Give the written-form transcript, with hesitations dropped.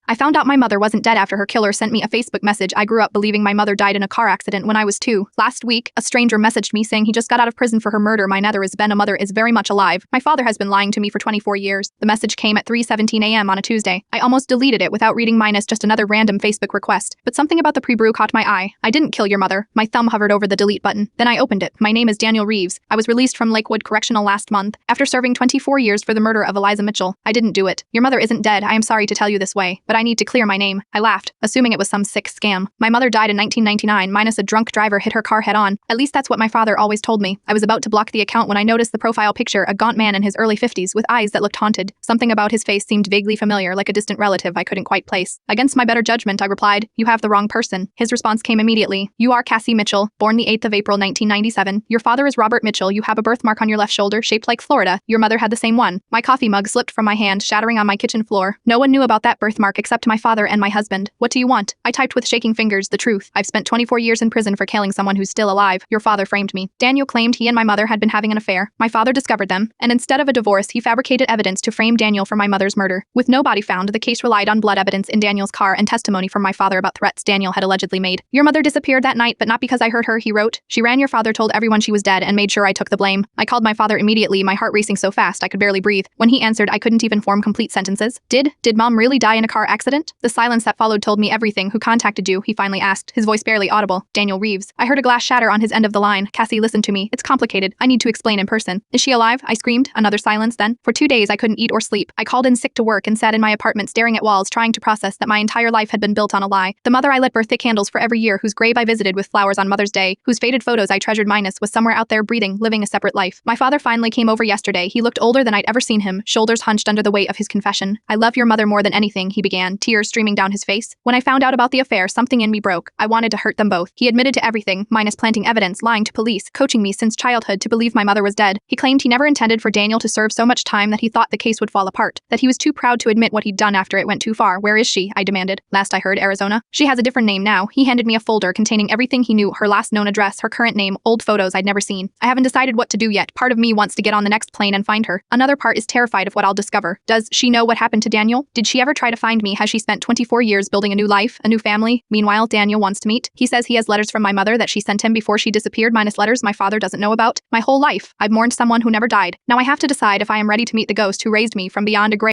I found out my mother wasn't dead after her killer sent me a Facebook message. I grew up believing my mother died in a car accident when I was 2. Last week, a stranger messaged me saying he just got out of prison for her murder. My nether has been a mother is very much alive. My father has been lying to me for 24 years. The message came at 3:17 a.m. on a Tuesday. I almost deleted it without reading minus just another random Facebook request, but something about the pre-brew caught my eye. I didn't kill your mother. My thumb hovered over the delete button. Then I opened it. My name is Daniel Reeves. I was released from Lakewood Correctional last month after serving 24 years for the murder of Eliza Mitchell. I didn't do it. Your mother isn't dead. I am sorry to tell you this way, but I need to clear my name. I laughed, assuming it was some sick scam. My mother died in 1999 minus a drunk driver hit her car head-on. At least that's what my father always told me. I was about to block the account when I noticed the profile picture, a gaunt man in his early 50s with eyes that looked haunted. Something about his face seemed vaguely familiar, like a distant relative I couldn't quite place. Against my better judgment, I replied, "You have the wrong person." His response came immediately. "You are Cassie Mitchell, born the 8th of April 1997. Your father is Robert Mitchell. You have a birthmark on your left shoulder shaped like Florida. Your mother had the same one." My coffee mug slipped from my hand, shattering on my kitchen floor. No one knew about that birthmark except my father and my husband. "What do you want?" I typed with shaking fingers, "The truth. I've spent 24 years in prison for killing someone who's still alive. Your father framed me." Daniel claimed he and my mother had been having an affair. My father discovered them, and instead of a divorce, he fabricated evidence to frame Daniel for my mother's murder. With no body found, the case relied on blood evidence in Daniel's car and testimony from my father about threats Daniel had allegedly made. "Your mother disappeared that night, but not because I hurt her," he wrote. "She ran. Your father told everyone she was dead and made sure I took the blame." I called my father immediately, my heart racing so fast I could barely breathe. When he answered, I couldn't even form complete sentences. Did Mom really die in a car accident?" The silence that followed told me everything. "Who contacted you?" he finally asked, his voice barely audible. "Daniel Reeves." I heard a glass shatter on his end of the line. "Cassie, listen to me. It's complicated. I need to explain in person." "Is she alive?" I screamed. Another silence then. For 2 days I couldn't eat or sleep. I called in sick to work and sat in my apartment staring at walls, trying to process that my entire life had been built on a lie. The mother I lit birthday candles for every year, whose grave I visited with flowers on Mother's Day, whose faded photos I treasured minus, was somewhere out there breathing, living a separate life. My father finally came over yesterday. He looked older than I'd ever seen him, shoulders hunched under the weight of his confession. "I love your mother more than anything," he began, tears streaming down his face. "When I found out about the affair, something in me broke. I wanted to hurt them both." He admitted to everything, minus planting evidence, lying to police, coaching me since childhood to believe my mother was dead. He claimed he never intended for Daniel to serve so much time, that he thought the case would fall apart, that he was too proud to admit what he'd done after it went too far. "Where is she?" I demanded. "Last I heard, Arizona." "She has a different name now." He handed me a folder containing everything he knew, her last known address, her current name, old photos I'd never seen. "I haven't decided what to do yet. Part of me wants to get on the next plane and find her. Another part is terrified of what I'll discover. Does she know what happened to Daniel? Did she ever try to find me? Has she spent 24 years building a new life, a new family? Meanwhile, Daniel wants to meet. He says he has letters from my mother that she sent him before she disappeared, minus letters my father doesn't know about. My whole life, I've mourned someone who never died. Now I have to decide if I am ready to meet the ghost who raised me from beyond a grave.